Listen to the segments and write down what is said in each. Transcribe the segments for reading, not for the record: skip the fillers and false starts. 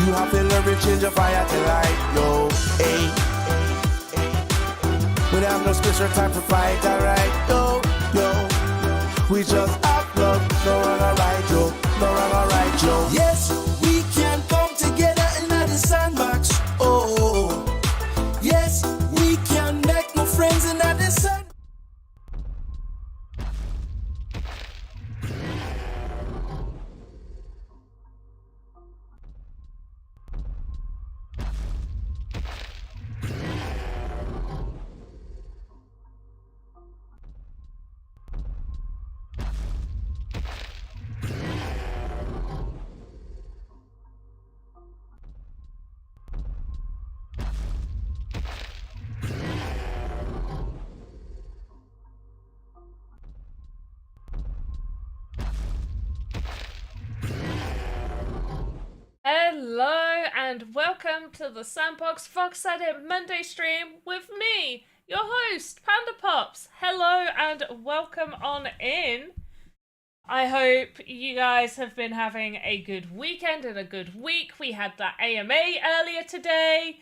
You have to learn to change your fire to light, yo. Hey. We don't have no space or time to fight, alright, yo. We just have love, no wrong or right, yo. No wrong or right, yo. Yes, we can come together in the sandbox. Oh, yes, we can make no friends in the sandbox. Hello and welcome to the Sandbox VoxEdit Monday stream with me, your host, PandaPops. Hello and welcome on in. I hope you guys have been having a good weekend and a good week. We had that AMA earlier today.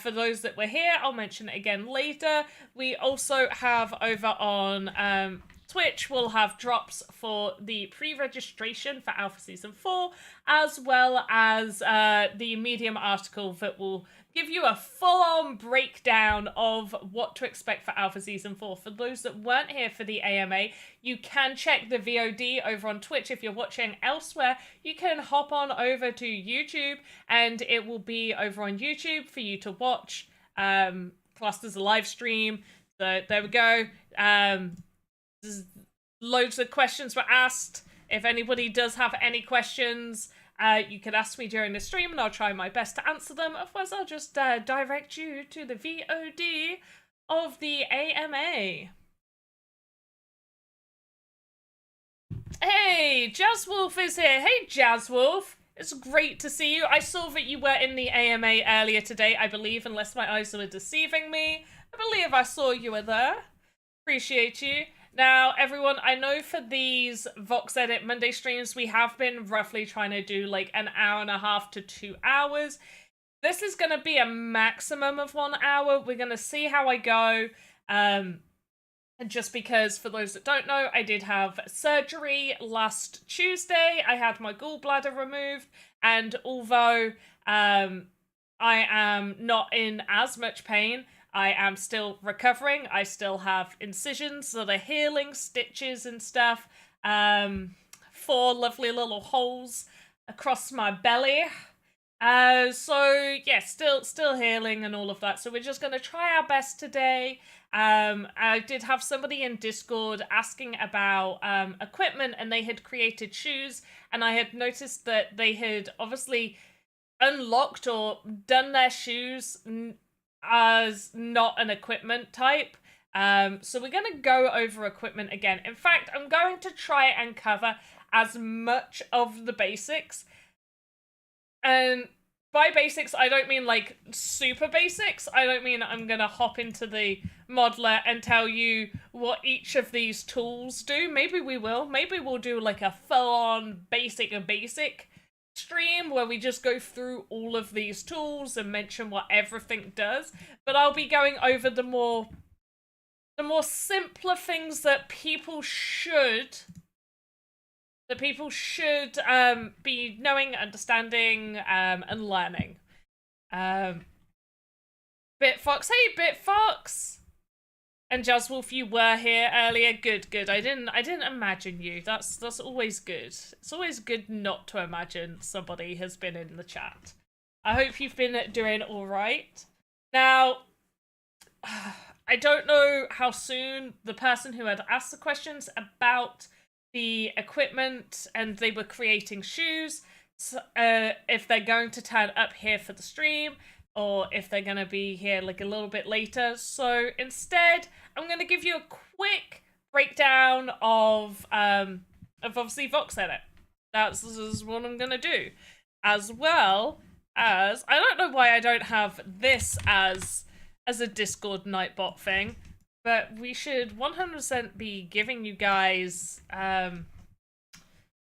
For those that were here, I'll mention it again later. We also have over on Twitch, we'll have drops for the pre-registration for Alpha Season 4, as well as the Medium article that will give you a full-on breakdown of what to expect for Alpha Season 4. For those that weren't here for the AMA, you can check the VOD over on Twitch. If you're watching elsewhere, you can hop on over to YouTube, and it will be over on YouTube for you to watch, classed as a live stream. So there we go. Loads of questions were asked. If anybody does have any questions, you can ask me during the stream and I'll try my best to answer them. Otherwise, I'll just direct you to the VOD of the AMA. Hey, Jazzwolf is here. Hey, Jazzwolf. It's great to see you. I saw that you were in the AMA earlier today, I believe, unless my eyes were deceiving me. I believe I saw you were there. Appreciate you. Now, everyone, I know for these VoxEdit Monday streams, we have been roughly trying to do like an hour and a half to 2 hours. This is going to be a maximum of 1 hour. We're going to see how I go. And just because, for those that don't know, I did have surgery last Tuesday. I had my gallbladder removed. And although I am not in as much pain, I am still recovering. I still have incisions that are healing, stitches and stuff. 4 lovely little holes across my belly. So yeah, still healing and all of that. So we're just going to try our best today. I did have somebody in Discord asking about equipment, and they had created shoes, and I had noticed that they had obviously unlocked or done their shoes as not an equipment type. So we're going to go over equipment again. In fact, I'm going to try and cover as much of the basics. And by basics, I don't mean like super basics. I don't mean I'm going to hop into the modeler and tell you what each of these tools do. Maybe we will. Maybe we'll do like a full-on basic stream where we just go through all of these tools and mention what everything does. But I'll be going over the more simpler things that people should be knowing, understanding, and learning. Bitfox, hey Bitfox! And Jazzwolf, you were here earlier. Good. I didn't imagine you. That's always good. It's always good not to imagine somebody has been in the chat. I hope you've been doing all right. Now, I don't know how soon the person who had asked the questions about the equipment and they were creating shoes, if they're going to turn up here for the stream, or if they're going to be here like a little bit later. So instead, I'm going to give you a quick breakdown of obviously VoxEdit. This is what I'm going to do. As well as, I don't know why I don't have this as a Discord Nightbot thing, but we should 100% be giving you guys,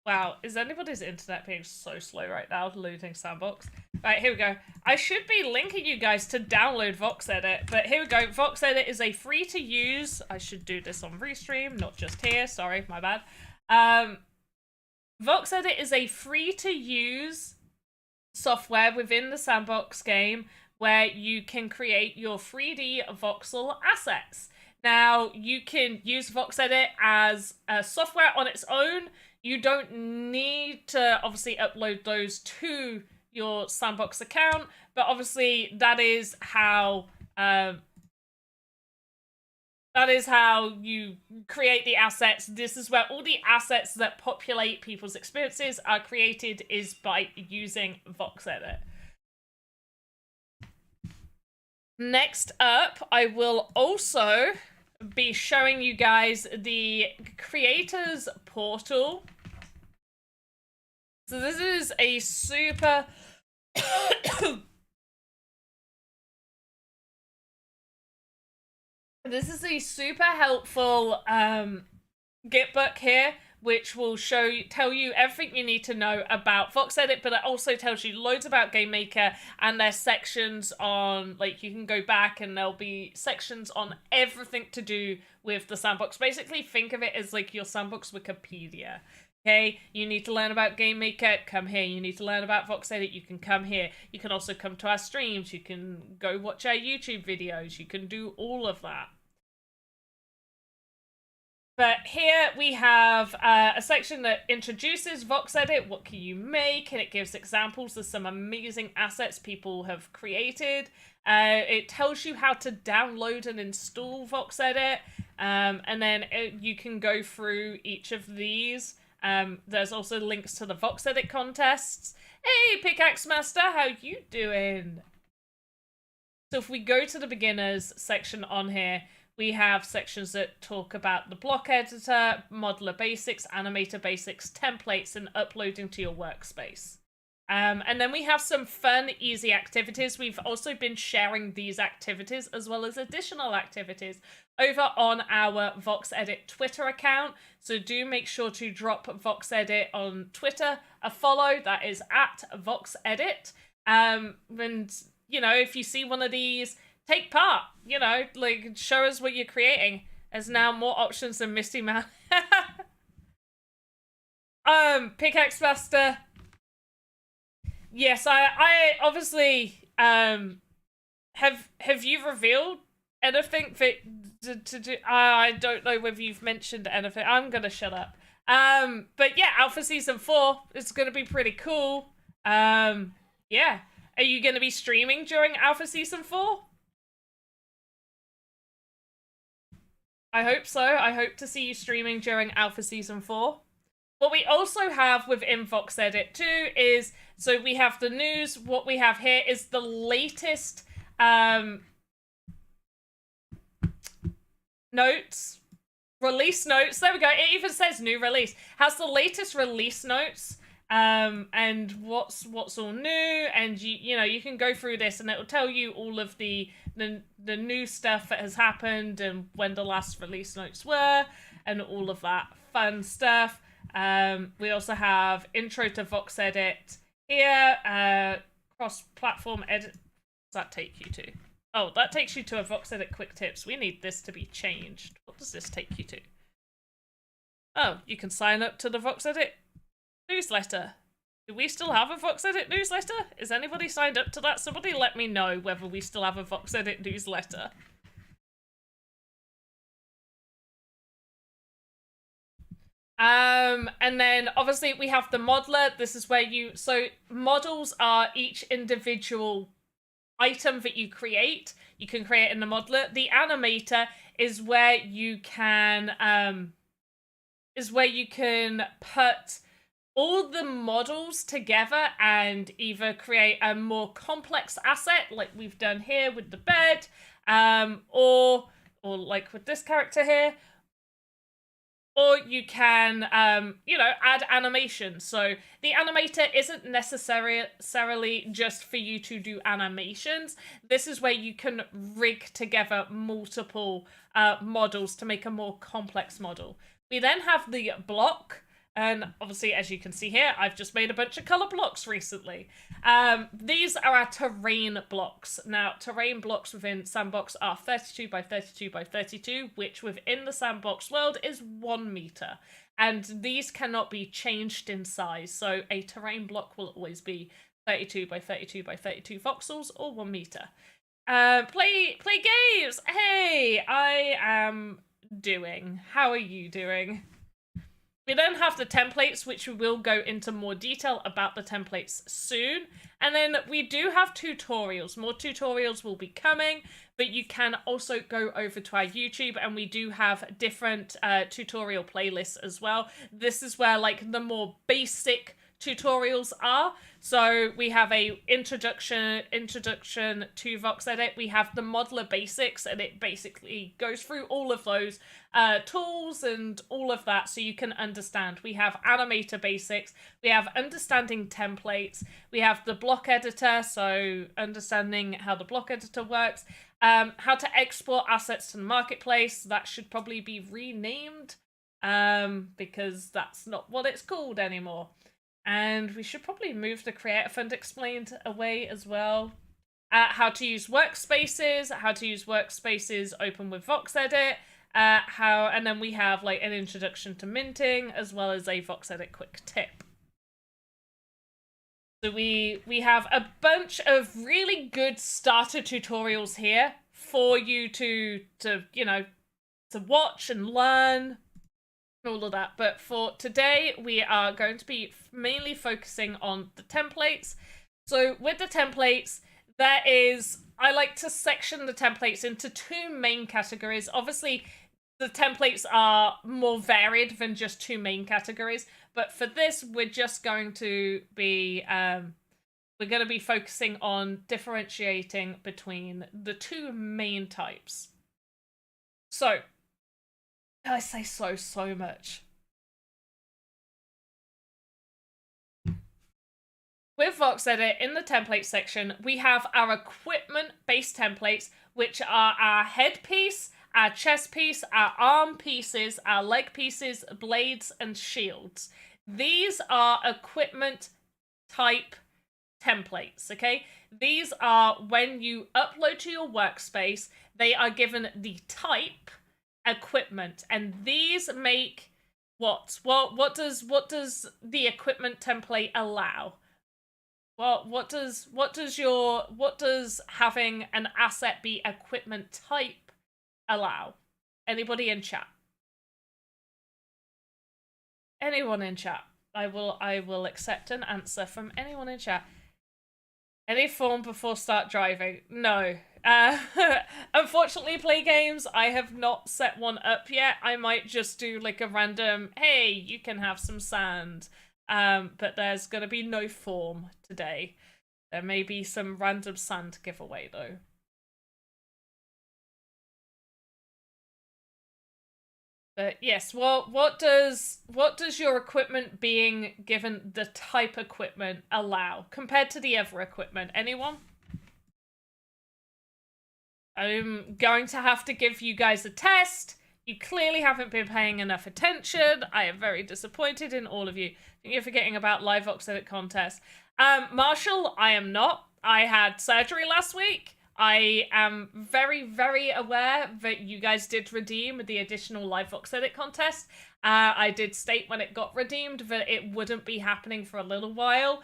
wow, is anybody's internet being so slow right now, loading Sandbox? Right, here we go. I should be linking you guys to download VoxEdit, but here we go. VoxEdit is a free-to-use... I should do this on Restream, not just here. Sorry, my bad. VoxEdit is a free-to-use software within the Sandbox game where you can create your 3D voxel assets. Now, you can use VoxEdit as a software on its own. You don't need to, obviously, upload those to your Sandbox account, but obviously that is how you create the assets. This is where all the assets that populate people's experiences are created, is by using VoxEdit. Next up, I will also be showing you guys the creators portal. So this is a super this is a super helpful Gitbook here, which will tell you everything you need to know about VoxEdit, but it also tells you loads about Game Maker, and there's sections on, like, you can go back and there'll be sections on everything to do with the Sandbox. Basically, think of it as like your Sandbox Wikipedia. Okay, you need to learn about Game Maker, come here. You need to learn about VoxEdit, you can come here. You can also come to our streams, you can go watch our YouTube videos, you can do all of that. But here we have a section that introduces VoxEdit, what can you make, and it gives examples of some amazing assets people have created. It tells you how to download and install VoxEdit, and then you can go through each of these. There's also links to the VoxEdit contests. Hey, Pickaxe Master, how you doing? So if we go to the beginners section on here, we have sections that talk about the block editor, modeler basics, animator basics, templates, and uploading to your workspace. And then we have some fun, easy activities. We've also been sharing these activities as well as additional activities over on our VoxEdit Twitter account. So do make sure to drop VoxEdit on Twitter a follow. That is at VoxEdit. And, you know, if you see one of these, take part, you know, like, show us what you're creating. There's now more options than Misty Man. Pickaxe Master. Yes, I obviously, have you revealed anything to do? I don't know whether you've mentioned anything. I'm gonna shut up. But yeah, Alpha Season 4 is gonna be pretty cool. Yeah. Are you gonna be streaming during Alpha Season 4? I hope so. I hope to see you streaming during Alpha Season 4. What we also have within VoxEdit too is, so we have the news. What we have here is the latest notes, release notes. There we go. It even says new release. Has the latest release notes, and what's all new, and you know, you can go through this and it will tell you all of the new stuff that has happened and when the last release notes were and all of that fun stuff. We also have intro to VoxEdit here, cross-platform edit. What does that take you to? Oh, that takes you to a VoxEdit quick tips. We need this to be changed. What does this take you to? Oh, you can sign up to the VoxEdit newsletter. Do we still have a VoxEdit newsletter? Is anybody signed up to that? Somebody let me know whether we still have a VoxEdit newsletter. And then obviously we have the modeler. This is where so models are each individual item that you create. You can create in the modeler. The animator is where you can put all the models together and either create a more complex asset like we've done here with the bed, or like with this character here. Or you can, you know, add animation. So the animator isn't necessarily just for you to do animations. This is where you can rig together multiple models to make a more complex model. We then have the block. And obviously, as you can see here, I've just made a bunch of color blocks recently. These are our terrain blocks. Now, terrain blocks within Sandbox are 32 by 32 by 32, which within the Sandbox world is 1 meter. And these cannot be changed in size. So a terrain block will always be 32 by 32 by 32 voxels or 1 meter. Play games! Hey, I am doing. How are you doing? We then have the templates, which we will go into more detail about the templates soon. And then we do have tutorials. More tutorials will be coming, but you can also go over to our YouTube, and we do have different tutorial playlists as well. This is where like the more basic tutorials are. So we have a introduction to VoxEdit. We have the modeler basics, and it basically goes through all of those tools and all of that so you can understand. We have animator basics, we have understanding templates, we have the block editor, so understanding how the block editor works, how to export assets to the marketplace. That should probably be renamed because that's not what it's called anymore. And we should probably move the Creator Fund Explained away as well. How to use workspaces, open with VoxEdit, and then we have like an introduction to minting as well as a VoxEdit quick tip. So we have a bunch of really good starter tutorials here for you to watch and learn. All of that, but for today we are going to be mainly focusing on the templates. So with the templates, I like to section the templates into 2 main categories. Obviously the templates are more varied than just 2 main categories, but for this we're just going to be focusing on differentiating between the 2 main types. So I say so much. With VoxEdit, in the template section, we have our equipment-based templates, which are our headpiece, our chest piece, our arm pieces, our leg pieces, blades, and shields. These are equipment type templates, okay? These are when you upload to your workspace, they are given the type equipment, and these make what does the equipment template allow? Well, what does having an asset be equipment type allow? Anybody in chat? Anyone in chat? I will accept an answer from anyone in chat. Any form before start driving? No. Unfortunately, play games, I have not set one up yet. I might just do like a random, hey, you can have some sand. But there's gonna be no form today. There may be some random sand giveaway though. But yes, well, what does your equipment being given the type equipment allow compared to the other equipment? Anyone? I'm going to have to give you guys a test. You clearly haven't been paying enough attention. I am very disappointed in all of you. You're forgetting about live VoxEdit contest. Marshall, I am not. I had surgery last week. I am very, very aware that you guys did redeem the additional live VoxEdit contest. I did state when it got redeemed that it wouldn't be happening for a little while,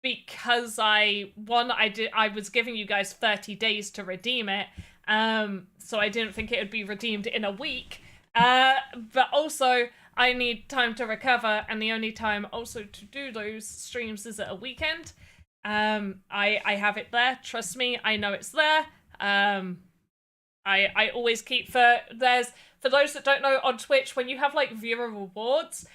because I was giving you guys 30 days to redeem it, so I didn't think it would be redeemed in a week, but also I need time to recover, and the only time also to do those streams is at a weekend. I have it there, trust me, I know it's there. I always keep for those that don't know, on Twitch, when you have like viewer rewards,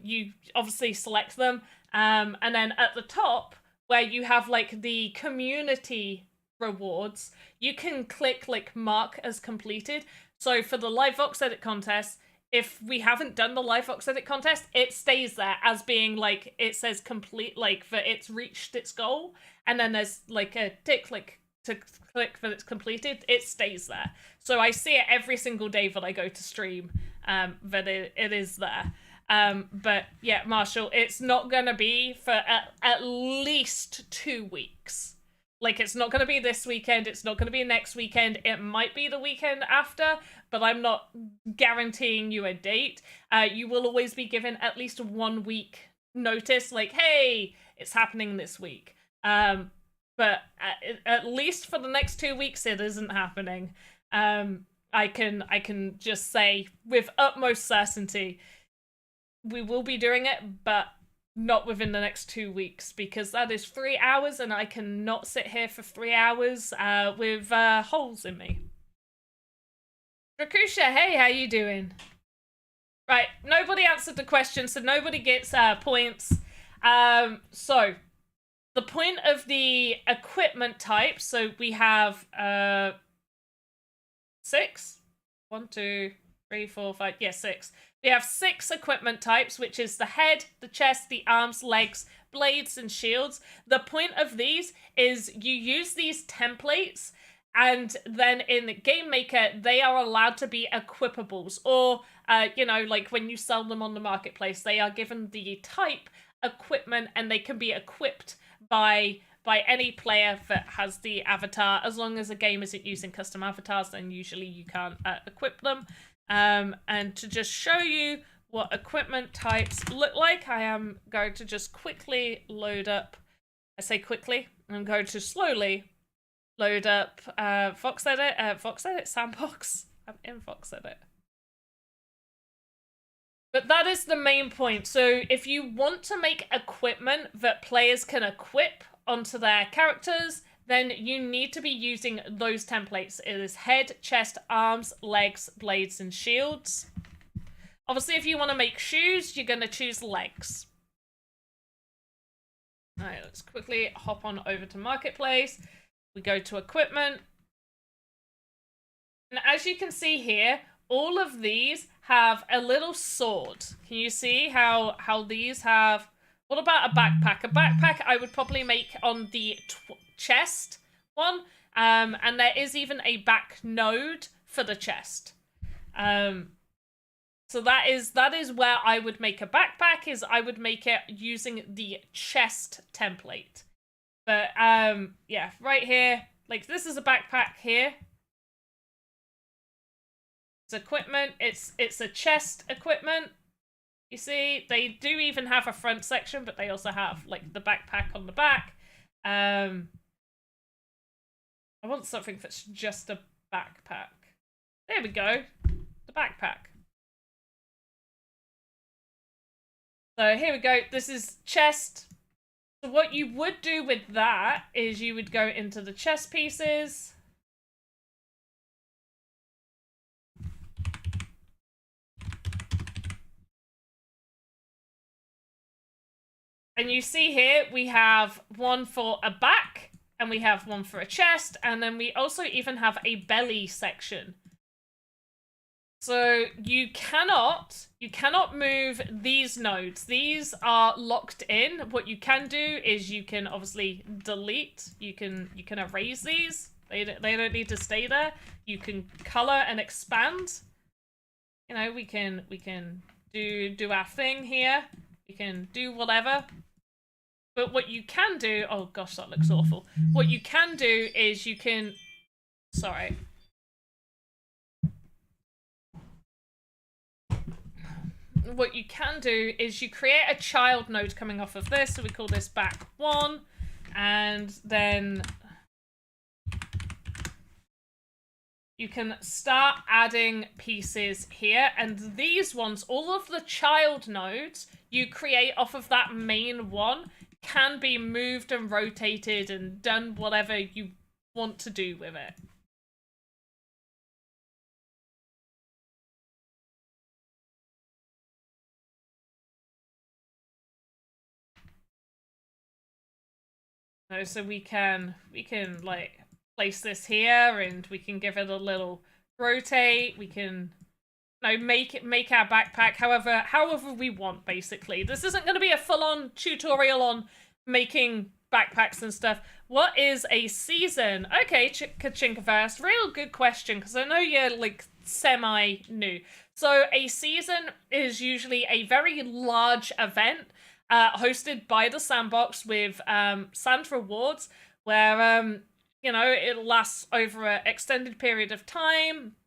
you obviously select them, and then at the top where you have like the community rewards, you can click like mark as completed. So for the live VoxEdit contest, if we haven't done the live VoxEdit contest, it stays there as being like, it says complete, like that it's reached its goal, and then there's like a tick like to click that it's completed. It stays there, so I see it every single day that I go to stream, that it is there. But yeah, Marshall, it's not gonna be for at least 2 weeks. Like, it's not gonna be this weekend, it's not gonna be next weekend, it might be the weekend after, but I'm not guaranteeing you a date. You will always be given at least 1 week notice, like, hey, it's happening this week. But at least for the next 2 weeks, it isn't happening. I can just say with utmost certainty, we will be doing it, but not within the next 2 weeks, because that is 3 hours, and I cannot sit here for 3 hours with holes in me. Drakusha, hey, how you doing? Right, nobody answered the question, so nobody gets points. So, the point of the equipment type, so we have 6? 1, 2, 3, 4, 5, yeah, 6. We have 6 equipment types, which is the head, the chest, the arms, legs, blades, and shields. The point of these is you use these templates, and then in the Game Maker, they are allowed to be equipables, or, you know, like when you sell them on the marketplace, they are given the type equipment, and they can be equipped by any player that has the avatar. As long as the game isn't using custom avatars, then usually you can't equip them. And to just show you what equipment types look like, I am going to just quickly load up, I say quickly, I'm going to slowly load up VoxEdit Sandbox. I'm in VoxEdit. But that is the main point. So if you want to make equipment that players can equip onto their characters, then you need to be using those templates. It is head, chest, arms, legs, blades, and shields. Obviously, if you want to make shoes, you're going to choose legs. All right, let's quickly hop on over to Marketplace. We go to equipment. And as you can see here, all of these have a little sword. Can you see how these have... What about a backpack? A backpack I would probably make on the chest one. And there is even a back node for the chest. So that is where I would make a backpack, is I would make it using the chest template. But yeah, right here, like this is a backpack here. It's equipment, it's a chest equipment. You see, they do even have a front section, but they also have, like, the backpack on the back. I want something that's just a backpack. There we go. The backpack. So here we go. This is chest. So what you would do with that is you would go into the chest pieces. And you see here, we have one for a back, and we have one for a chest, and then we also even have a belly section. So you cannot move these nodes. These are locked in. What you can do is you can obviously delete. You can erase these. They don't need to stay there. You can color and expand. You know, we can do our thing here. We can do whatever. But what you can do, oh gosh, that looks awful. What you can do is you can, sorry. What you can do is you create a child node coming off of this. So we call this back 1. And then you can start adding pieces here. And these ones, all of the child nodes you create off of that main one can be moved and rotated and done whatever you want to do with it. So we can like place this here, and we can give it a little rotate. We can make our backpack however we want, basically. This isn't going to be a full-on tutorial on making backpacks and stuff. What is a season? Okay, Kachinka first. Real good question, because I know you're like semi-new. So a season is usually a very large event hosted by the Sandbox with sand rewards where, you know, it lasts over an extended period of time.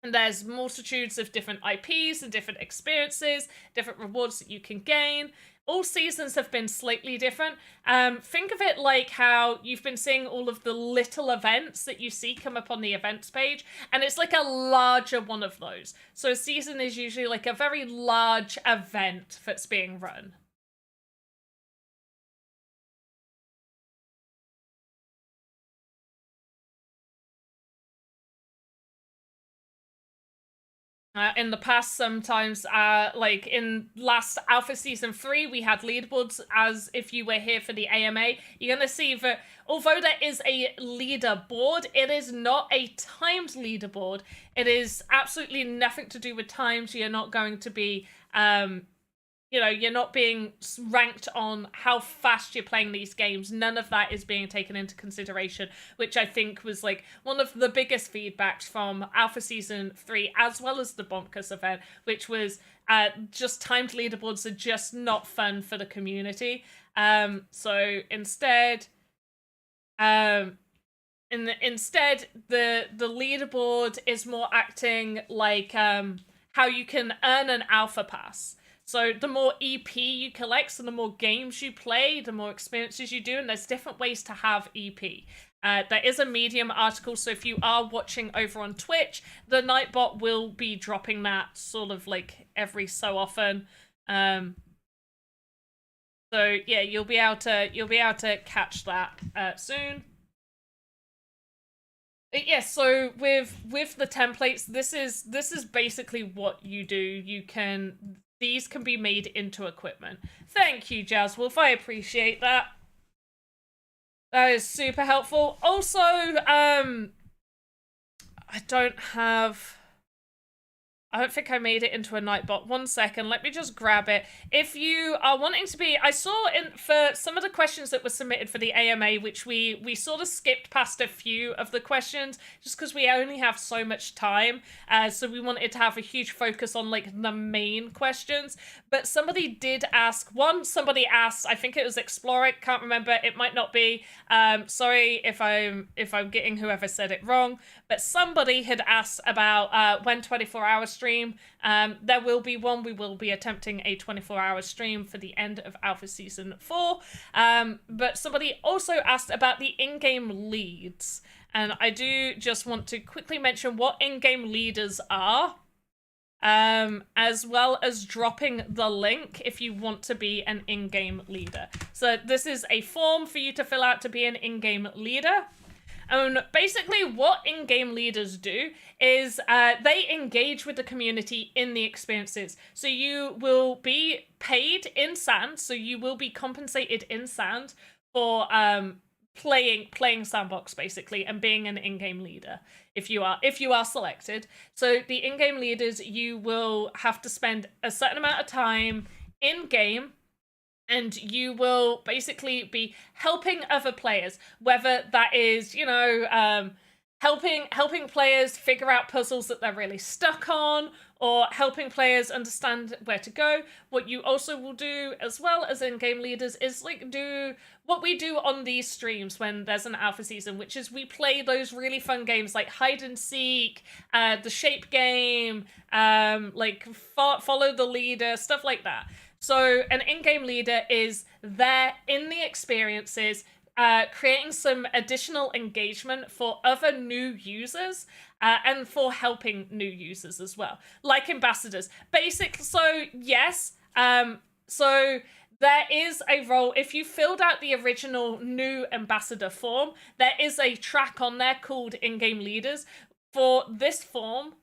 And there's multitudes of different IPs and different experiences, different rewards that you can gain. All seasons have been slightly different. Think of it like how you've been seeing all of the little events that you see come up on the events page, and it's like a larger one of those. So a season is usually like a very large event that's being run. In the past, sometimes, like in last Alpha Season 3, we had leaderboards as if you were here for the AMA. You're going to see that although there is a leaderboard, it is not a timed leaderboard. It is absolutely nothing to do with times. You're not going to be, you know, you're not being ranked on how fast you're playing these games. None of that is being taken into consideration, which I think was like one of the biggest feedbacks from Alpha Season 3, as well as the Bonkers event, which was just timed leaderboards are just not fun for the community. So instead, instead the leaderboard is more acting like how you can earn an Alpha Pass. So the more EP you collect, so the more games you play, the more experiences you do, and there's different ways to have EP. There is a Medium article, so if you are watching over on Twitch, the Nightbot will be dropping that sort of like every so often. So yeah, you'll be able to catch that soon. Yes, so with the templates, this is basically what you do. These can be made into equipment. Thank you, Jazzwolf. I appreciate that. That is super helpful. Also, I don't think I made it into a Nightbot. 1 second, let me just grab it. If you are wanting to be, I saw for some of the questions that were submitted for the AMA, which we sort of skipped past a few of the questions, just because we only have so much time. So we wanted to have a huge focus on like the main questions. But somebody did ask, somebody asked, I think it was Exploric, can't remember, it might not be. Sorry if I'm getting whoever said it wrong. But somebody had asked about when 24-hour stream. There will be one. We will be attempting a 24-hour stream for the end of Alpha Season 4. But somebody also asked about the in-game leads. And I do just want to quickly mention what in-game leaders are. As well as dropping the link if you want to be an in-game leader. So this is a form for you to fill out to be an in-game leader. Basically what in-game leaders do is they engage with the community in the experiences. So you will be paid in sand, so you will be compensated in sand for playing Sandbox basically and being an in-game leader if you are selected. So the in-game leaders, you will have to spend a certain amount of time in-game, and you will basically be helping other players, whether that is, you know, helping players figure out puzzles that they're really stuck on, or helping players understand where to go. What you also will do, as well as in-game leaders, is like do what we do on these streams when there's an alpha season, which is we play those really fun games like hide and seek, the shape game, like follow the leader, stuff like that. So an in-game leader is there in the experiences, creating some additional engagement for other new users, and for helping new users as well, like ambassadors. So yes, so there is a role. If you filled out the original new ambassador form, there is a track on there called in-game leaders. For this form,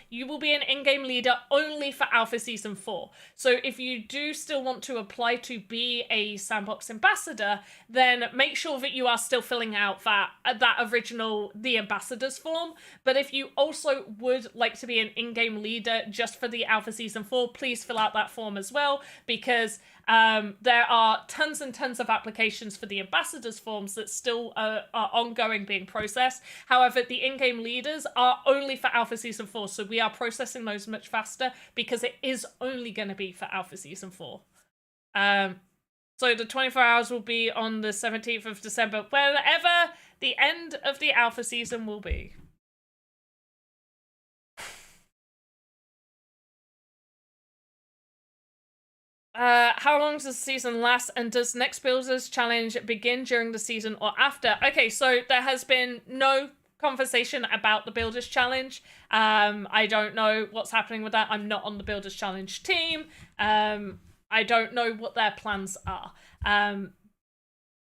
you will be an in-game leader only for Alpha Season 4. So if you do still want to apply to be a Sandbox ambassador, then make sure that you are still filling out that original, the ambassadors form. But if you also would like to be an in-game leader just for the Alpha Season 4, please fill out that form as well, because there are tons and tons of applications for the ambassadors forms that still are ongoing being processed. However, the in-game leaders are only only for Alpha Season 4, so we are processing those much faster because it is only going to be for Alpha Season 4. So the 24 hours will be on the 17th of December, whenever the end of the Alpha Season will be. How long does the season last, and does next Builders Challenge begin during the season or after? Okay, so there has been no conversation about the Builders Challenge. I don't know what's happening with that. I'm not on the Builders Challenge team. I don't know what their plans are.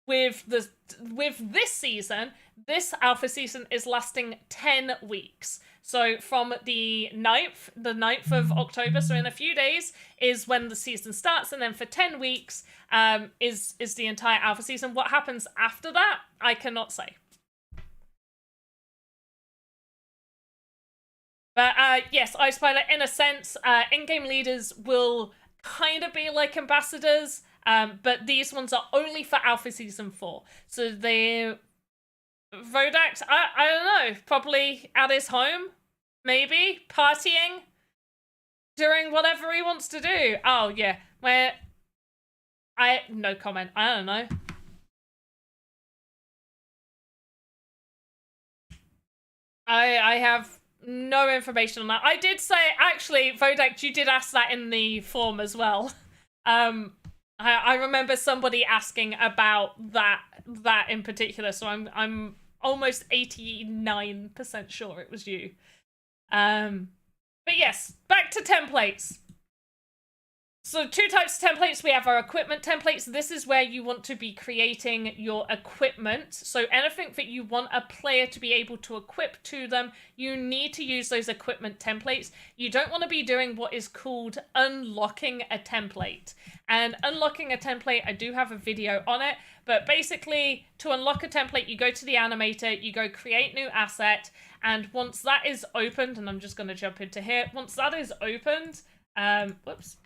With this season, this Alpha Season is lasting 10 weeks. So from the 9th of October, so in a few days, is when the season starts, and then for 10 weeks is the entire Alpha Season. What happens after that, I cannot say. But yes, Ice Pilot, in a sense, in-game leaders will kind of be like ambassadors, but these ones are only for Alpha Season 4. So the Vodax, I don't know, probably at his home, maybe, partying, doing whatever he wants to do. Oh, yeah, no comment, I don't know. I have no information on that. I did say, actually, Vodax, you did ask that in the form as well. I remember somebody asking about that in particular, so I'm almost 89% sure it was you. But yes, back to templates. So 2 types of templates. We have our equipment templates. This is where you want to be creating your equipment. So anything that you want a player to be able to equip to them, you need to use those equipment templates. You don't want to be doing what is called unlocking a template. And unlocking a template, I do have a video on it, but basically to unlock a template, you go to the animator, you go create new asset, and once that is opened, and I'm just going to jump into here, once that is opened, whoops,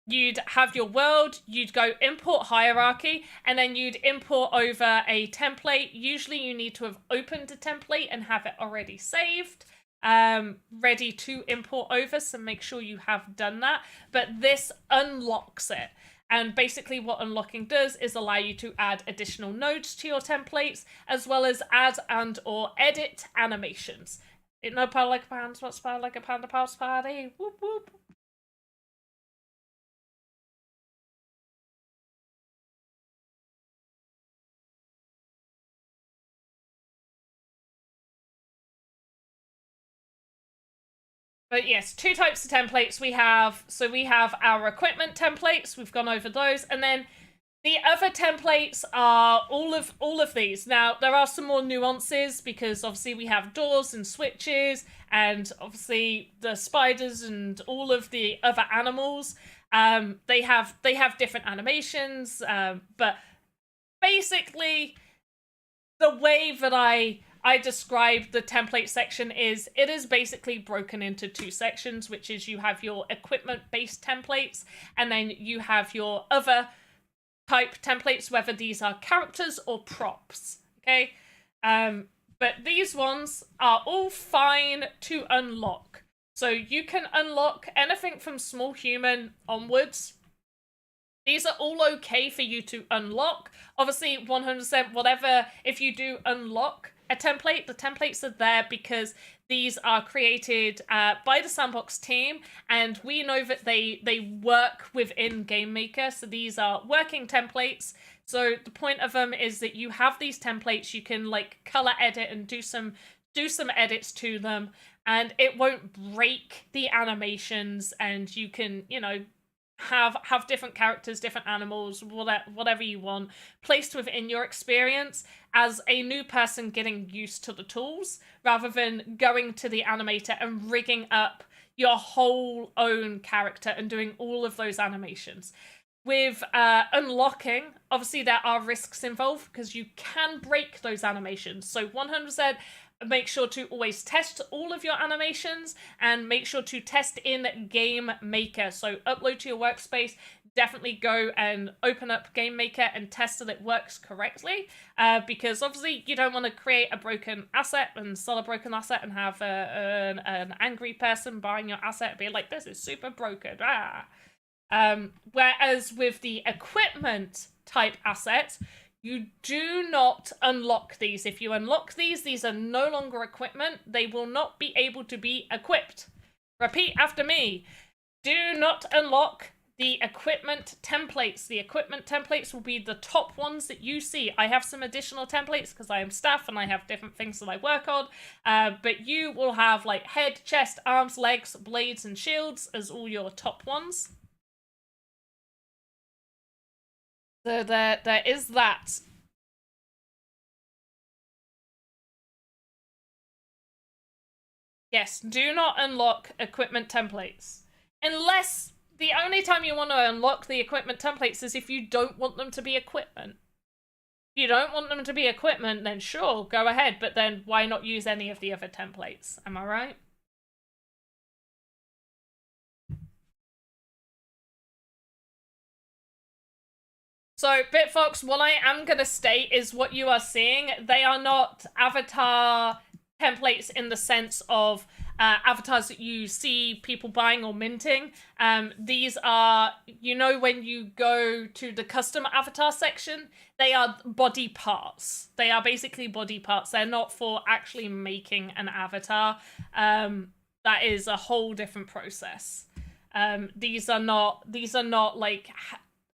you'd have your world, you'd go import hierarchy, and then you'd import over a template. Usually you need to have opened a template and have it already saved, ready to import over, so make sure you have done that. But this unlocks it. And basically what unlocking does is allow you to add additional nodes to your templates, as well as add and or edit animations. No power like a panda, what's power like a PandaPops party? Whoop whoop. But yes, 2 types of templates we have. So we have our equipment templates. We've gone over those. And then the other templates are all of these. Now, there are some more nuances because obviously we have doors and switches and obviously the spiders and all of the other animals. They have different animations. But basically, the way that I describe the template section is it is basically broken into 2 sections, which is you have your equipment-based templates, and then you have your other type templates, whether these are characters or props, okay? But these ones are all fine to unlock. So you can unlock anything from small human onwards. These are all okay for you to unlock. Obviously, 100% whatever, if you do unlock a template, the templates are there because these are created by the Sandbox team, and we know that they work within Game Maker, so these are working templates. So the point of them is that you have these templates, you can like color edit and do some edits to them, and it won't break the animations, and you can, you know, have different characters, different animals, whatever you want, placed within your experience as a new person getting used to the tools, rather than going to the animator and rigging up your whole own character and doing all of those animations. With unlocking, obviously there are risks involved because you can break those animations. So 100%, make sure to always test all of your animations and make sure to test in Game Maker. So upload to your workspace, definitely go and open up Game Maker and test that it works correctly, because obviously you don't want to create a broken asset and sell a broken asset and have an angry person buying your asset and be like, this is super broken. Whereas with the equipment type asset, you do not unlock these. If you unlock these are no longer equipment. They will not be able to be equipped. Repeat after me. Do not unlock the equipment templates. The equipment templates will be the top ones that you see. I have some additional templates because I am staff and I have different things that I work on. But you will have like head, chest, arms, legs, blades, and shields as all your top ones. So there is that. Yes, do not unlock equipment templates. Unless the only time you want to unlock the equipment templates is if you don't want them to be equipment. If you don't want them to be equipment, then sure, go ahead. But then why not use any of the other templates? Am I right? So, Bitfox, what I am going to state is what you are seeing. They are not avatar templates in the sense of avatars that you see people buying or minting. These are, you know, when you go to the custom avatar section, they are body parts. They are basically body parts. They're not for actually making an avatar. That is a whole different process. These are not like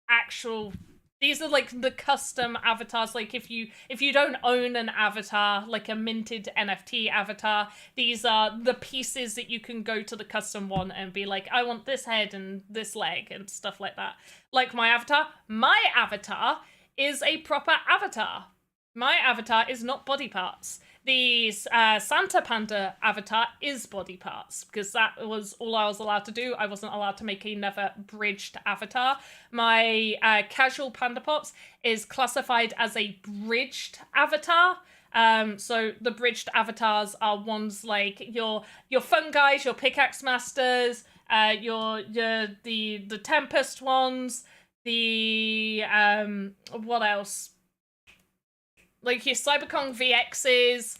actual... These are like the custom avatars. Like if you don't own an avatar, like a minted NFT avatar, these are the pieces that you can go to the custom one and be like, I want this head and this leg and stuff like that. Like my avatar is a proper avatar. My avatar is not body parts. The Santa Panda avatar is body parts, because that was all I was allowed to do. I wasn't allowed to make another bridged avatar. My casual PandaPops is classified as a bridged avatar. So the bridged avatars are ones like your fun guys, your pickaxe masters, the Tempest ones, the what else? Like your Cyberkong VXs,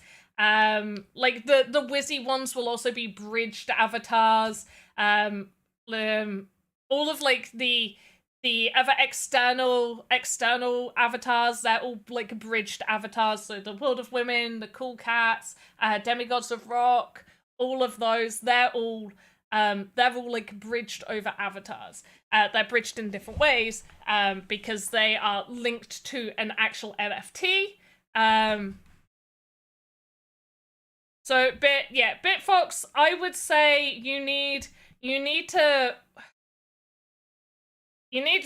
like the Wizzy ones will also be bridged avatars. All of like the other external avatars, they're all like bridged avatars. So the World of Women, the Cool Cats, Demigods of Rock, all of those, they're all like bridged over avatars. They're bridged in different ways because they are linked to an actual NFT. So Bitfox, I would say you need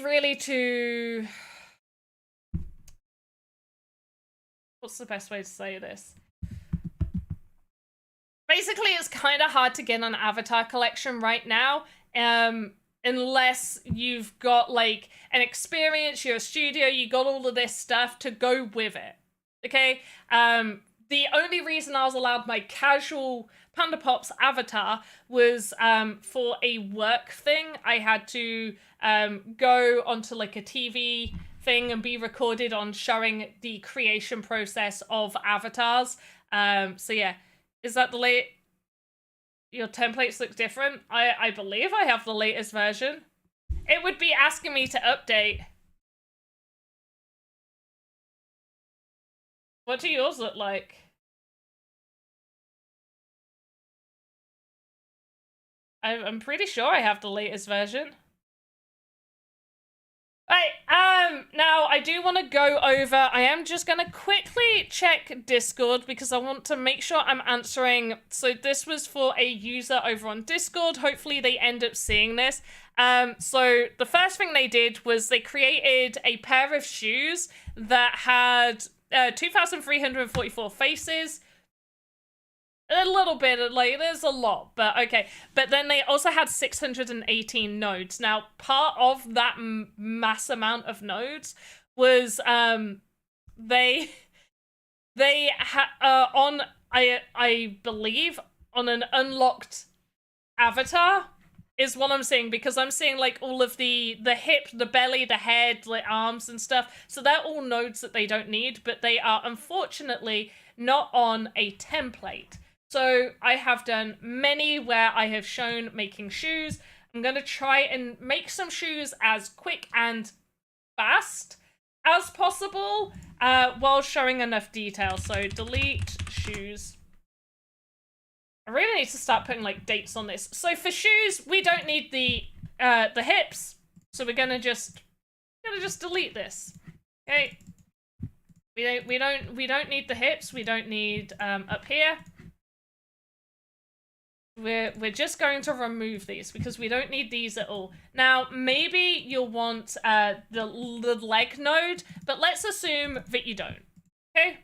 really to, what's the best way to say this? Basically, it's kind of hard to get an avatar collection right now, unless you've got like an experience, you're a studio, you got all of this stuff to go with it. Okay, the only reason I was allowed my casual PandaPops avatar was for a work thing. I had to go onto like a TV thing and be recorded on showing the creation process of avatars. So yeah, is that the late? Your templates look different? I believe I have the latest version. It would be asking me to update. What do yours look like? I'm pretty sure I have the latest version. Right, now I do want to go over, I am just going to quickly check Discord because I want to make sure I'm answering. So this was for a user over on Discord. Hopefully they end up seeing this. So the first thing they did was they created a pair of shoes that had 2,344 faces. A little bit, like, there's a lot, but okay. But then they also had 618 nodes. Now, part of that mass amount of nodes was, on I believe on an unlocked avatar is what I'm seeing, because I'm seeing like all of the hip, the belly, the head, the arms and stuff. So they're all nodes that they don't need, but they are unfortunately not on a template. So I have done many where I have shown making shoes. I'm going to try and make some shoes as quick and fast as possible while showing enough detail. So delete shoes. I really need to start putting like dates on this. So for shoes, we don't need the hips, so we're gonna just delete this. Okay. We don't need the hips. We don't need up here. We're just going to remove these because we don't need these at all. Now maybe you'll want the leg node, but let's assume that you don't. Okay.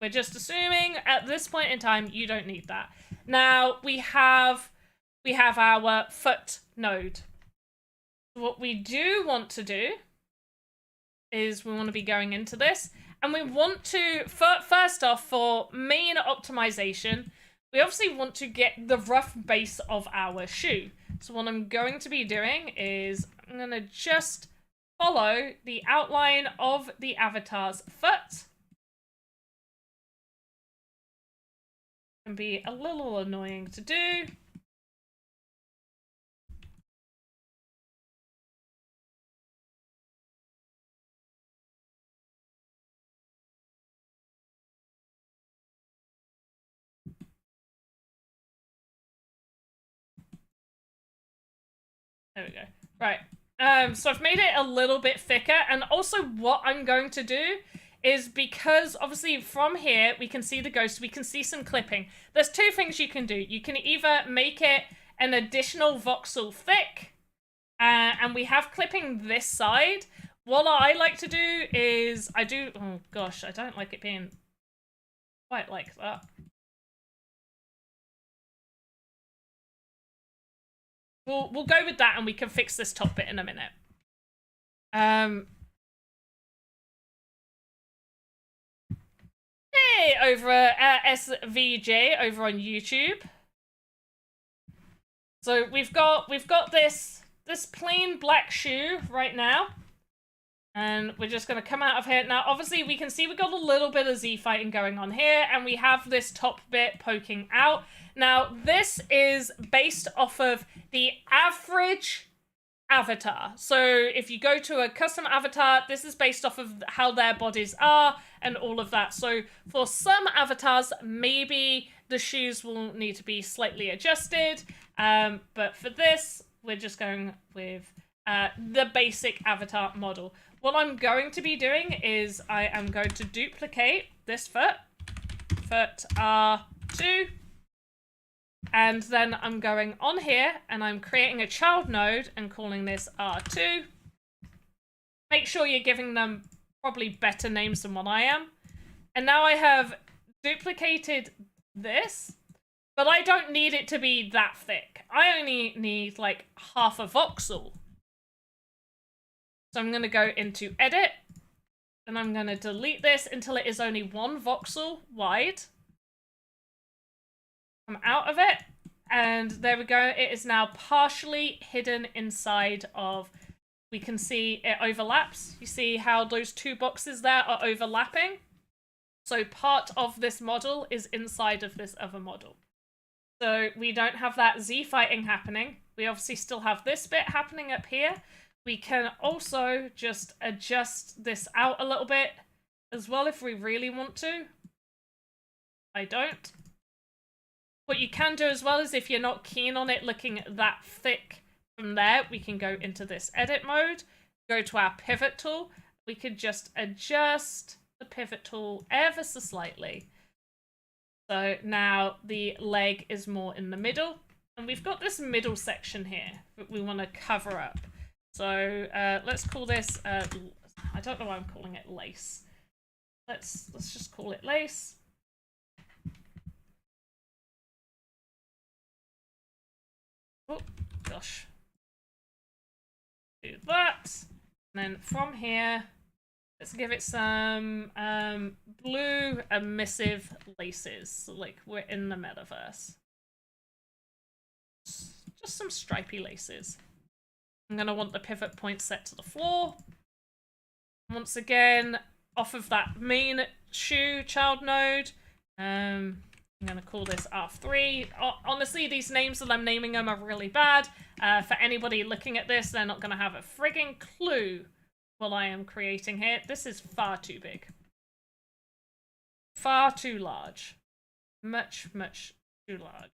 We're just assuming at this point in time you don't need that. Now we have our foot node. What we do want to do is we want to be going into this, and we want to first off, for main optimization, we obviously want to get the rough base of our shoe. So what I'm going to be doing is I'm going to just follow the outline of the avatar's foot. Can be a little annoying to do. There we go. Right. So I've made it a little bit thicker, and also what I'm going to do is, because obviously from here we can see the ghost, we can see some clipping. There's two things you can do. You can either make it an additional voxel thick, and we have clipping this side. What I like to do is oh gosh, I don't like it being quite like that. We'll go with that, and we can fix this top bit in a minute. Hey, over at SVJ over on YouTube. So we've got this plain black shoe right now, and we're just gonna come out of here. Now, obviously, we can see we've got a little bit of Z fighting going on here, and we have this top bit poking out. Now, this is based off of the average avatar. So if you go to a custom avatar, this is based off of how their bodies are and all of that. So for some avatars, maybe the shoes will need to be slightly adjusted. But for this, we're just going with the basic avatar model. What I'm going to be doing is I am going to duplicate this foot R2, and then I'm going on here and I'm creating a child node and calling this R2. Make sure you're giving them probably better names than what I am. And now I have duplicated this, but I don't need it to be that thick. I only need like half a voxel. So I'm going to go into edit, and I'm going to delete this until it is only 1 voxel wide. Come out of it, and there we go. It is now partially hidden inside of, we can see it overlaps. You see how those two boxes there are overlapping? So part of this model is inside of this other model. So we don't have that Z fighting happening. We obviously still have this bit happening up here. We can also just adjust this out a little bit as well if we really want to. I don't. What you can do as well is, if you're not keen on it looking that thick from there, we can go into this edit mode, go to our pivot tool. We could just adjust the pivot tool ever so slightly. So now the leg is more in the middle, and we've got this middle section here that we want to cover up. So let's call this, I don't know why I'm calling it lace. Let's just call it lace. Oh, gosh. Do that. And then from here, Let's give it some blue emissive laces. So, like, we're in the metaverse. Just some stripy laces. I'm going to want the pivot point set to the floor. Once again, off of that main shoe child node. I'm going to call this R3. Honestly, these names that I'm naming them are really bad. For anybody looking at this, they're not going to have a frigging clue what I am creating here. This is far too big. Far too large. Much, much too large.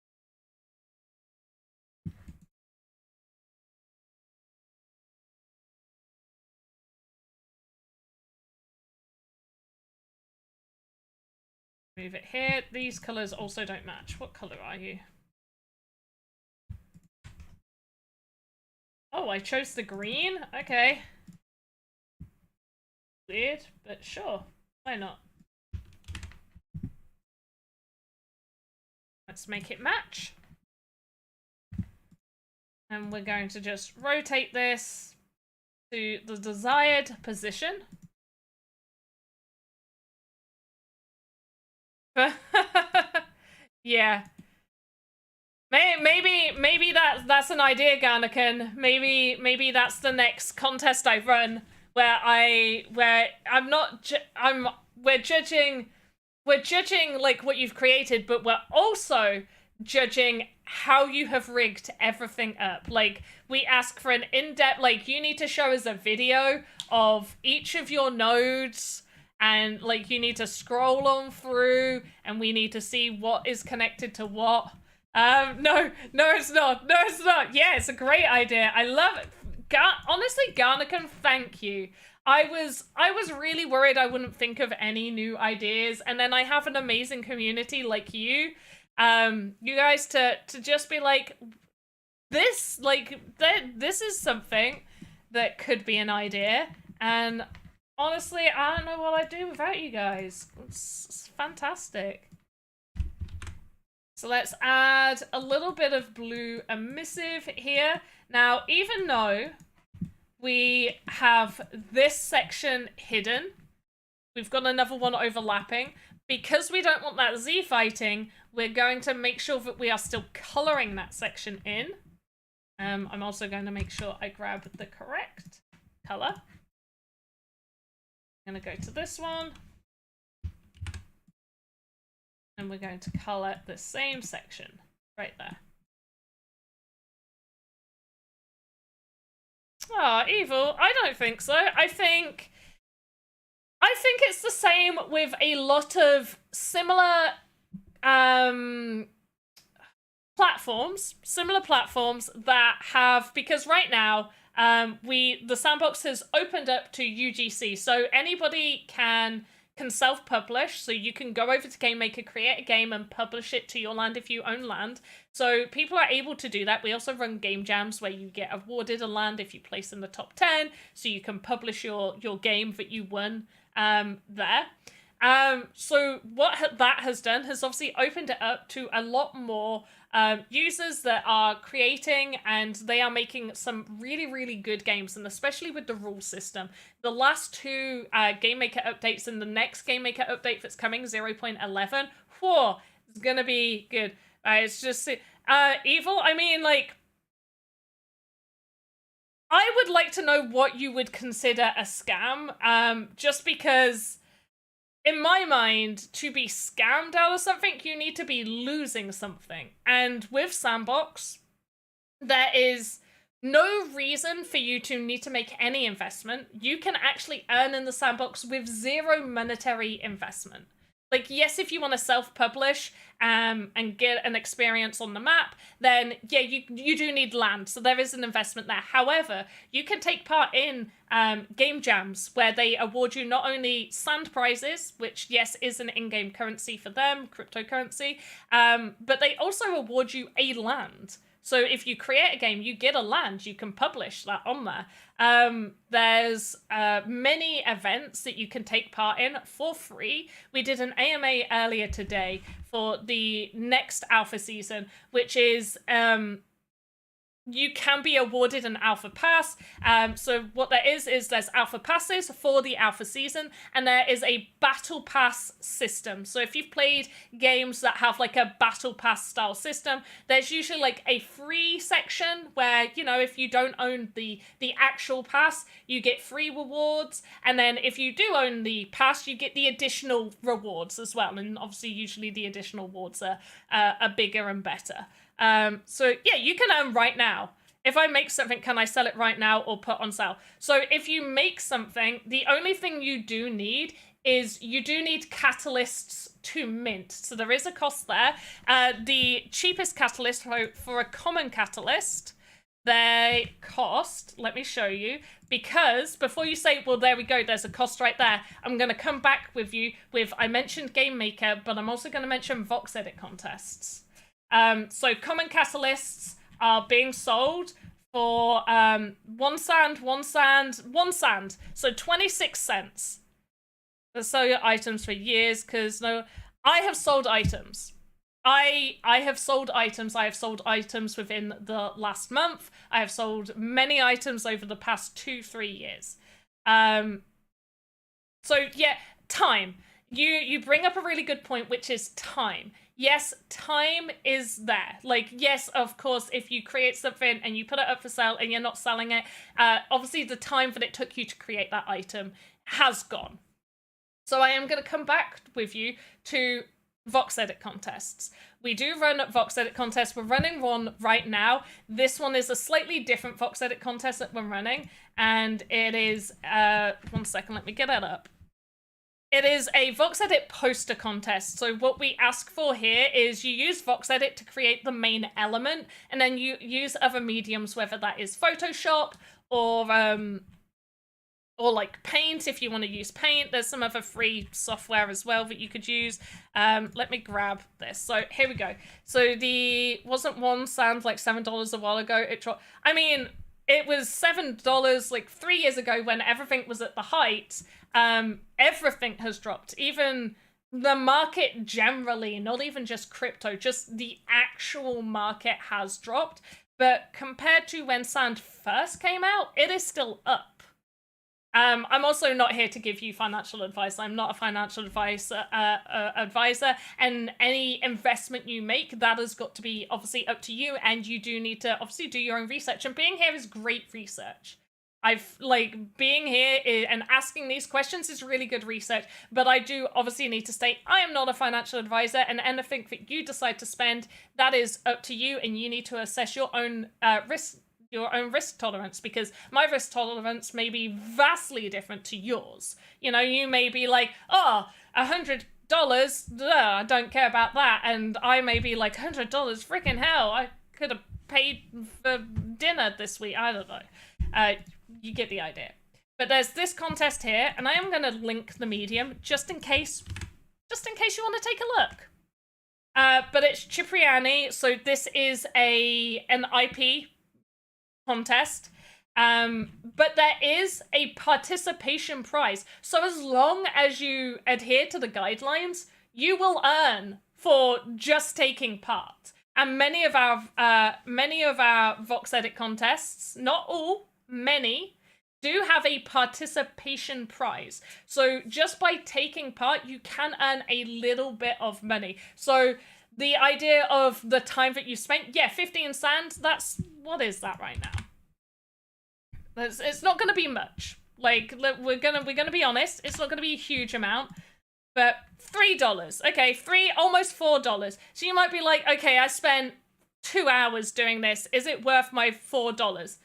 Move it here. These colors also don't match. What color are you? Oh, I chose the green? Okay. Weird, but sure. Why not? Let's make it match. And we're going to just rotate this to the desired position. Yeah. Maybe that's an idea, Garnican. Maybe that's the next contest I run we're judging like what you've created, but we're also judging how you have rigged everything up. Like, we ask for an in-depth, like, you need to show us a video of each of your nodes, and like you need to scroll on through, and we need to see what is connected to what. No, it's not. No, it's not. Yeah, it's a great idea. I love it. Honestly, Garnican, thank you. I was really worried I wouldn't think of any new ideas, and then I have an amazing community like you. You guys to just be like, this is something that could be an idea, and honestly, I don't know what I'd do without you guys. It's fantastic. So let's add a little bit of blue emissive here. Now, even though we have this section hidden, we've got another one overlapping. Because we don't want that Z fighting, we're going to make sure that we are still coloring that section in. I'm also going to make sure I grab the correct color. I'm going to go to this one. And we're going to color the same section right there. Oh, evil. I don't think so. I think it's the same with a lot of similar platforms that have, because right now the Sandbox has opened up to UGC, so anybody can self-publish. So you can go over to Game Maker, create a game, and publish it to your land if you own land. So people are able to do that. We also run game jams where you get awarded a land if you place in the top 10, so you can publish your game that you won there. So what that has done has obviously opened it up to a lot more users that are creating, and they are making some really, really good games, and especially with the rule system. The last two Game Maker updates and the next Game Maker update that's coming, 0.11, whoa, it's gonna be good. It's just evil. I mean, like, I would like to know what you would consider a scam, just because in my mind, to be scammed out of something, you need to be losing something. And with Sandbox, there is no reason for you to need to make any investment. You can actually earn in the Sandbox with zero monetary investment. Like, yes, if you want to self-publish and get an experience on the map, then yeah, you do need land, so there is an investment there. However, you can take part in game jams where they award you not only sand prizes, which yes is an in-game currency for them, cryptocurrency, but they also award you a land. So if you create a game, you get a land, you can publish that on there. There's many events that you can take part in for free. We did an AMA earlier today for the next alpha season, which is you can be awarded an alpha pass. So what there is there's alpha passes for the alpha season, and there is a battle pass system. So if you've played games that have like a battle pass style system, there's usually like a free section where, you know, if you don't own the actual pass, you get free rewards. And then if you do own the pass, you get the additional rewards as well. And obviously usually the additional rewards are bigger and better. So yeah, you can earn right now. If I make something, can I sell it right now or put on sale? So if you make something, the only thing you do need is you do need catalysts to mint. So there is a cost there. The cheapest catalyst for a common catalyst, they cost, let me show you, because before you say, well, there we go, there's a cost right there, I'm going to come back with you with, I mentioned Game Maker, but I'm also going to mention VoxEdit contests. So common catalysts are being sold for 1 sand. So 26 cents. They sell your items for years because no, I have sold items. I have sold items. I have sold items within the last month. I have sold many items over the past 2-3 years. So yeah, time. You bring up a really good point, which is time. Yes, time is there. Like, yes, of course, if you create something and you put it up for sale and you're not selling it, obviously the time that it took you to create that item has gone. So I am going to come back with you to VoxEdit contests. We do run VoxEdit contests. We're running one right now. This one is a slightly different VoxEdit contest that we're running, and it is, 1 second, let me get it up. It is a VoxEdit poster contest. So what we ask for here is you use VoxEdit to create the main element, and then you use other mediums, whether that is Photoshop or like Paint if you want to use Paint. There's some other free software as well that you could use. Let me grab this. So here we go. So wasn't 1 sand like $7 a while ago? It dropped. I mean, it was $7 like 3 years ago when everything was at the height. Everything has dropped. Even the market generally, not even just crypto, just the actual market has dropped. But compared to when sand first came out, it is still up. I'm also not here to give you financial advice. I'm not a financial advisor, and any investment you make, that has got to be obviously up to you, and you do need to obviously do your own research, and being here is great research. Being here and asking these questions is really good research, but I do obviously need to state I am not a financial advisor, and anything that you decide to spend, that is up to you, and you need to assess your own risk tolerance, because my risk tolerance may be vastly different to yours. You know, you may be like, oh, $100, I don't care about that, and I may be like, $100, freaking hell, I could have paid for dinner this week. I don't know. You get the idea. But there's this contest here, and I am going to link the medium just in case you want to take a look. But it's Cipriani, so this is an IP contest, but there is a participation prize. So as long as you adhere to the guidelines, you will earn for just taking part. And many of our VoxEdit contests, not all, many, do have a participation prize. So just by taking part, you can earn a little bit of money. So the idea of the time that you spent, yeah, 15 sand, what is that right now? It's not going to be much. Like, we're gonna be honest, it's not going to be a huge amount, but $3. Okay, almost $4. So you might be like, okay, I spent 2 hours doing this. Is it worth my $4?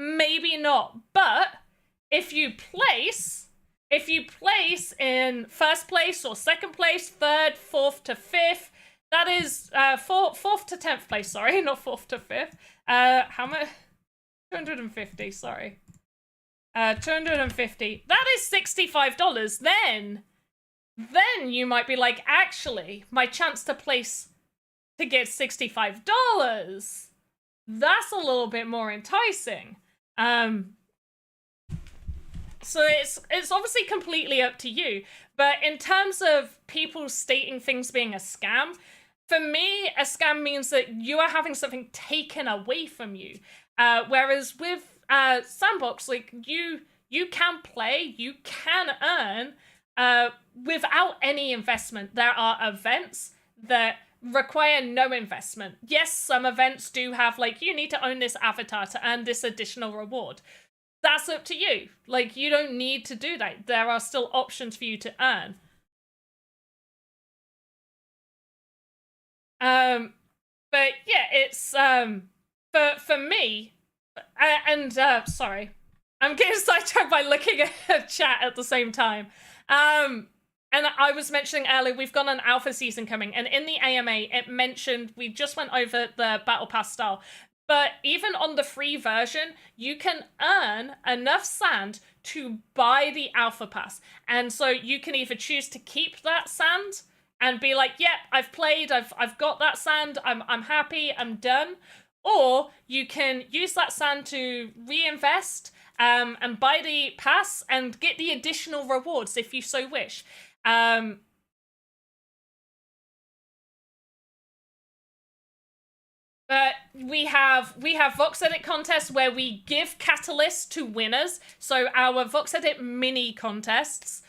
Maybe not, but if you place in first place or second place, third, fourth to fifth, that is fourth to 10th place, sorry, not fourth to fifth. How much? 250, sorry. 250. That is $65. Then you might be like, actually, my chance to place to get $65. That's a little bit more enticing. So it's obviously completely up to you. But in terms of people stating things being a scam, for me, a scam means that you are having something taken away from you. Whereas with Sandbox, like you can play, you can earn without any investment. There are events that require no investment. Yes, some events do have, like, you need to own this avatar to earn this additional reward. That's up to you. Like, you don't need to do that. There are still options for you to earn. But yeah, it's for me, and sorry, I'm getting sidetracked by looking at chat at the same time. And I was mentioning earlier, we've got an alpha season coming, and in the AMA, it mentioned, we just went over the Battle Pass style, but even on the free version, you can earn enough sand to buy the alpha pass. And so you can either choose to keep that sand and be like, yep, I've played, I've got that sand, I'm happy, I'm done. Or you can use that sand to reinvest and buy the pass and get the additional rewards if you so wish. But we have VoxEdit contests where we give catalysts to winners. So our VoxEdit mini contests,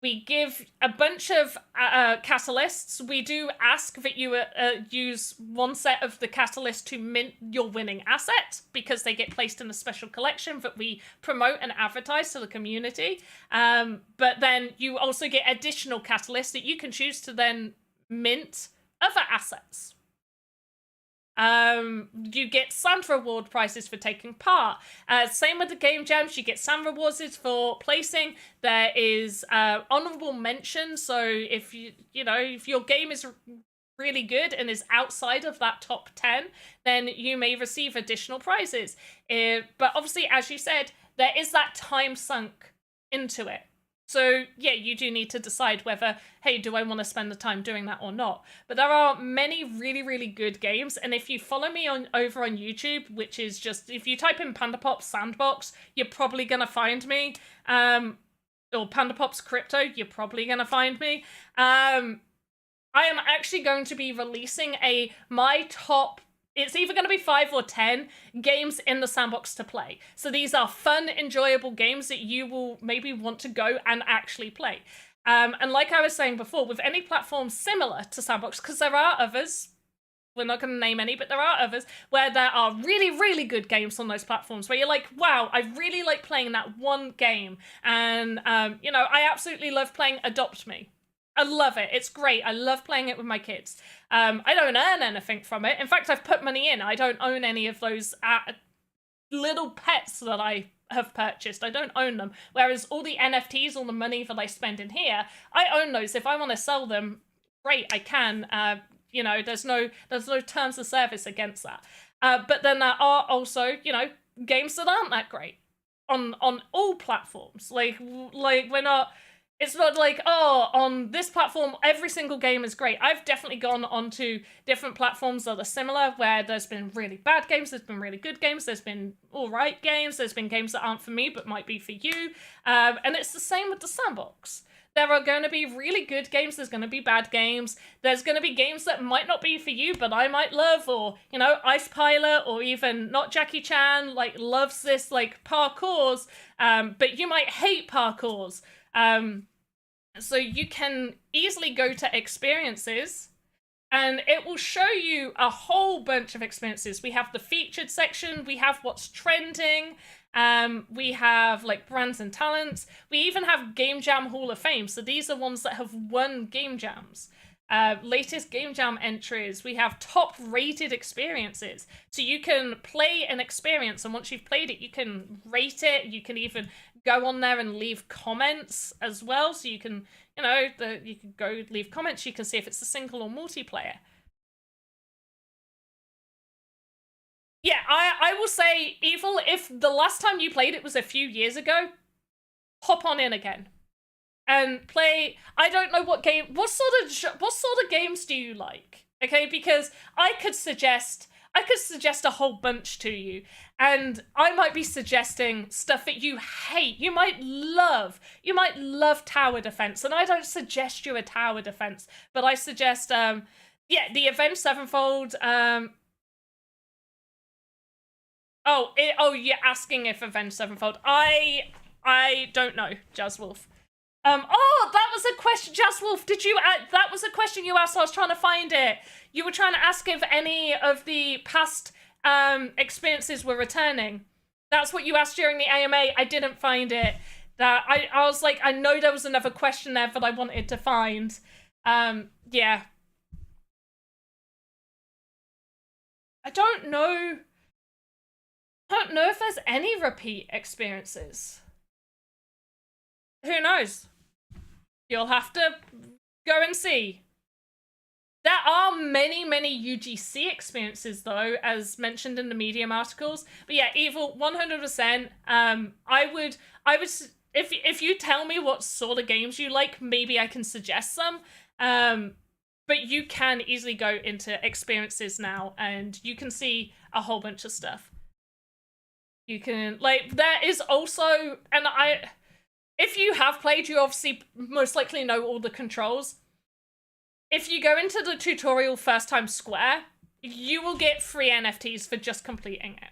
we give a bunch of catalysts. We do ask that you use one set of the catalyst to mint your winning asset, because they get placed in a special collection that we promote and advertise to the community. But then you also get additional catalysts that you can choose to then mint other assets. You get sand reward prizes for taking part. Same with the game jams, you get sand rewards for placing. There is honorable mention, so if if your game is really good and is outside of that top 10, then you may receive additional prizes. But obviously, as you said, there is that time sunk into it. So yeah, you do need to decide whether, hey, do I want to spend the time doing that or not? But there are many really, really good games. And if you follow me over on YouTube, which is just, if you type in PandaPops Sandbox, you're probably going to find me. Or PandaPops Crypto, you're probably going to find me. I am actually going to be releasing my top, it's either going to be 5 or 10 games in the sandbox to play. So these are fun, enjoyable games that you will maybe want to go and actually play. And like I was saying before, with any platform similar to Sandbox, because there are others, we're not going to name any, but there are others, where there are really, really good games on those platforms where you're like, wow, I really like playing that one game. And, I absolutely love playing Adopt Me. I love it. It's great. I love playing it with my kids. I don't earn anything from it. In fact, I've put money in. I don't own any of those little pets that I have purchased. I don't own them. Whereas all the NFTs, all the money that I spend in here, I own those. If I want to sell them, great, I can. There's no terms of service against that. But then there are also, games that aren't that great on all platforms. Like we're not. It's not like, oh, on this platform, every single game is great. I've definitely gone onto different platforms that are similar, where there's been really bad games, there's been really good games, there's been all right games, there's been games that aren't for me but might be for you. And it's the same with the sandbox. There are going to be really good games, there's going to be bad games, there's going to be games that might not be for you, but I might love, or, Ice Pilot, or even Not Jackie Chan, loves this, parkours, but you might hate parkours. So you can easily go to experiences, and it will show you a whole bunch of experiences. We have the featured section, we have what's trending, we have brands and talents. We even have Game Jam Hall of Fame. So these are ones that have won game jams. Latest game jam entries. We have top rated experiences. So you can play an experience, and once you've played it, you can rate it. You can even go on there and leave comments as well. So you can, you can go leave comments. You can see if it's a single or multiplayer. Yeah, I will say, Evil, if the last time you played it was a few years ago, hop on in again and play. I don't know what game, what sort of games do you like? Okay, because I could suggest I could suggest a whole bunch to you, and I might be suggesting stuff that you hate. You might love tower defense, and I don't suggest you a tower defense, but I suggest, the Avenged Sevenfold, you're asking if Avenged Sevenfold. I don't know, Jazzwolf. That was a question, Jazzwolf. That was a question you asked. I was trying to find it. You were trying to ask if any of the past experiences were returning. That's what you asked during the AMA. I didn't find it. I was like, I know there was another question there that I wanted to find. Yeah. I don't know if there's any repeat experiences. Who knows? You'll have to go and see. There are many UGC experiences, though, as mentioned in the Medium articles. But yeah, Evil, 100%. I would, if you tell me what sort of games you like, maybe I can suggest some. But you can easily go into experiences now, and you can see a whole bunch of stuff. You can, like, there is also, and if you have played, you obviously most likely know all the controls. If you go into the tutorial first time square, you will get free NFTs for just completing it.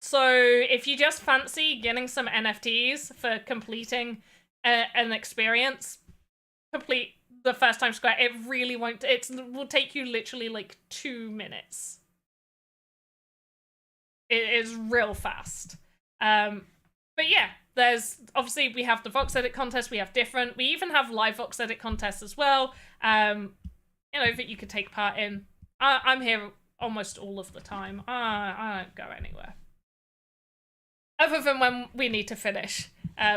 So if you just fancy getting some NFTs for completing an experience, complete the first time square. It really won't, it will take you literally like 2 minutes. It is real fast. But yeah, there's, obviously we have the VoxEdit contest, we have different, we even have live VoxEdit contests as well, you know, that you could take part in. I'm here almost all of the time. I don't go anywhere. Other than when we need to finish,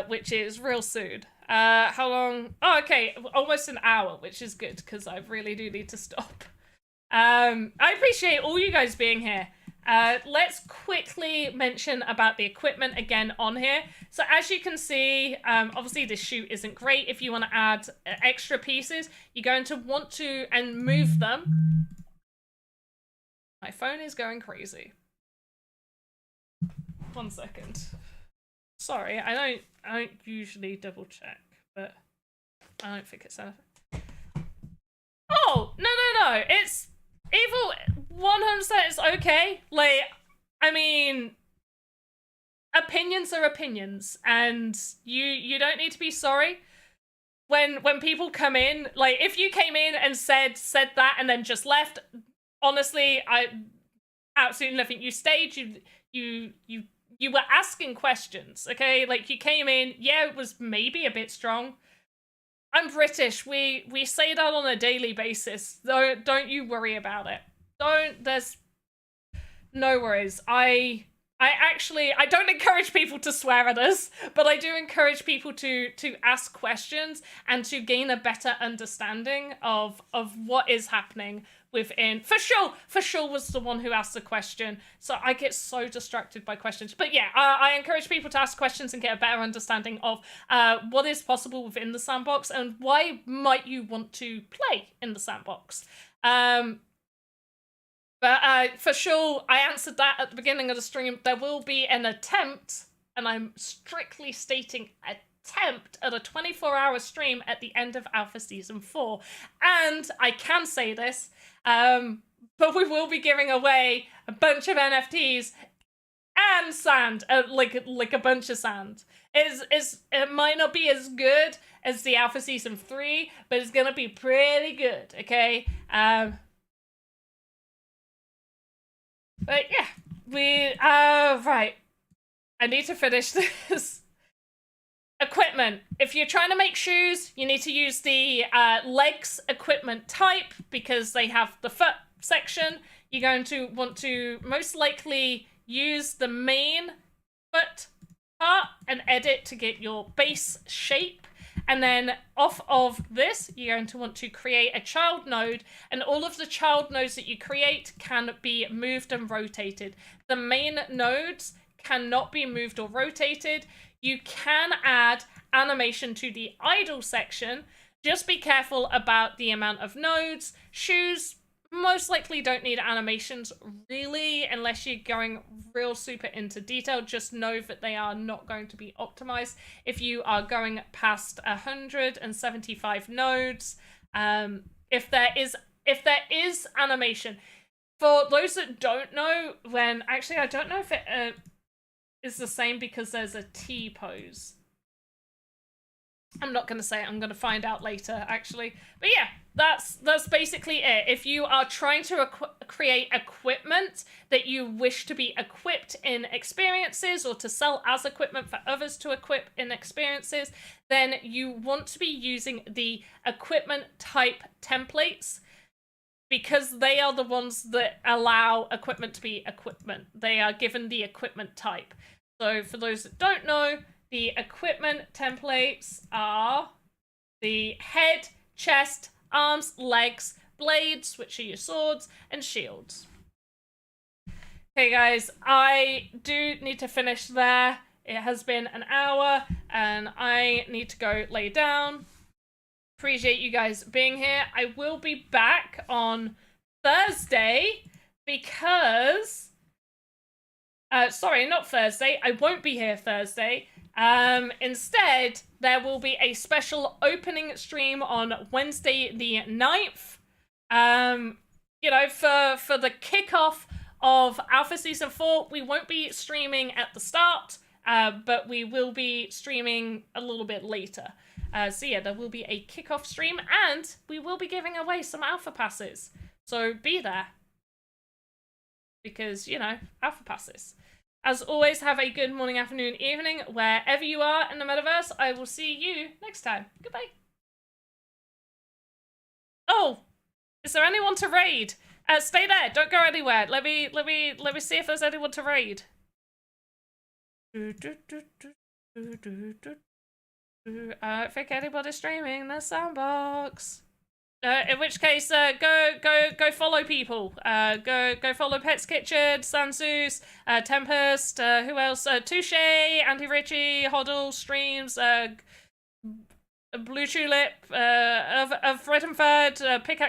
which is real soon. How long? Oh, okay, almost an hour, which is good, because I really do need to stop. I appreciate all you guys being here. Let's quickly mention about the equipment again on here. So as you can see, obviously this shoot isn't great. If you want to add extra pieces, you're going to want to and move them. My phone is going crazy. 1 second. Sorry, I don't usually double check, but I don't think it's anything. Oh, no, it's Evil 100% is okay. Like, I mean, opinions are opinions, and you don't need to be sorry. When people come in, like, if you came in and said that and then just left, honestly, I absolutely nothing. You stayed, you were asking questions, okay? Like, you came in, yeah, it was maybe a bit strong. I'm British. We say that on a daily basis. Don't you worry about it. There's no worries. I don't encourage people to swear at us, but I do encourage people to ask questions and to gain a better understanding of what is happening within. For sure was the one who asked the question, so I get so distracted by questions. But yeah, I encourage people to ask questions and get a better understanding of what is possible within the sandbox and why might you want to play in the sandbox. But for sure, I answered that at the beginning of the stream. There will be an attempt, and I'm strictly stating attempt, at a 24-hour stream at the end of Alpha Season 4. And I can say this, but we will be giving away a bunch of NFTs and sand, like a bunch of sand. It might not be as good as the Alpha Season 3, but it's gonna be pretty good, okay? But yeah, right. I need to finish this. Equipment. If you're trying to make shoes, you need to use the legs equipment type because they have the foot section. You're going to want to most likely use the main foot part and edit to get your base shape. And then off of this, you're going to want to create a child node, and all of the child nodes that you create can be moved and rotated. The main nodes cannot be moved or rotated. You can add animation to the idle section. Just be careful about the amount of nodes. Shoes, most likely don't need animations really, unless you're going real super into detail. Just know that they are not going to be optimized if you are going past 175 nodes. If there is animation, for those that don't know, when actually I don't know if it is the same because there's a T pose. I'm not going to say it, I'm going to find out later, actually. But yeah, that's basically it. If you are trying to create equipment that you wish to be equipped in experiences or to sell as equipment for others to equip in experiences, then you want to be using the equipment type templates, because they are the ones that allow equipment to be equipment. They are given the equipment type. So for those that don't know, the equipment templates are the head, chest, arms, legs, blades, which are your swords, and shields. Okay, guys, I do need to finish there. It has been an hour, and I need to go lay down. Appreciate you guys being here. I will be back on Thursday because... sorry, not Thursday. I won't be here Thursday. Instead, there will be a special opening stream on Wednesday the 9th. You know, for the kickoff of Alpha Season 4, we won't be streaming at the start, but we will be streaming a little bit later. So yeah, there will be a kickoff stream, and we will be giving away some Alpha Passes. So be there. Because, you know, Alpha Passes. As always, have a good morning, afternoon, evening, wherever you are in the metaverse. I will see you next time. Goodbye. Oh, is there anyone to raid? Stay there. Don't go anywhere. Let me see if there's anyone to raid. I don't think anybody's streaming the Sandbox. In which case, go follow people. Go follow Pet's Kitchen, Sansus, Tempest, who else? Touche, Andy Ritchie, Hoddle, Streams, Blue Tulip, of Red and Third, Pickaxe.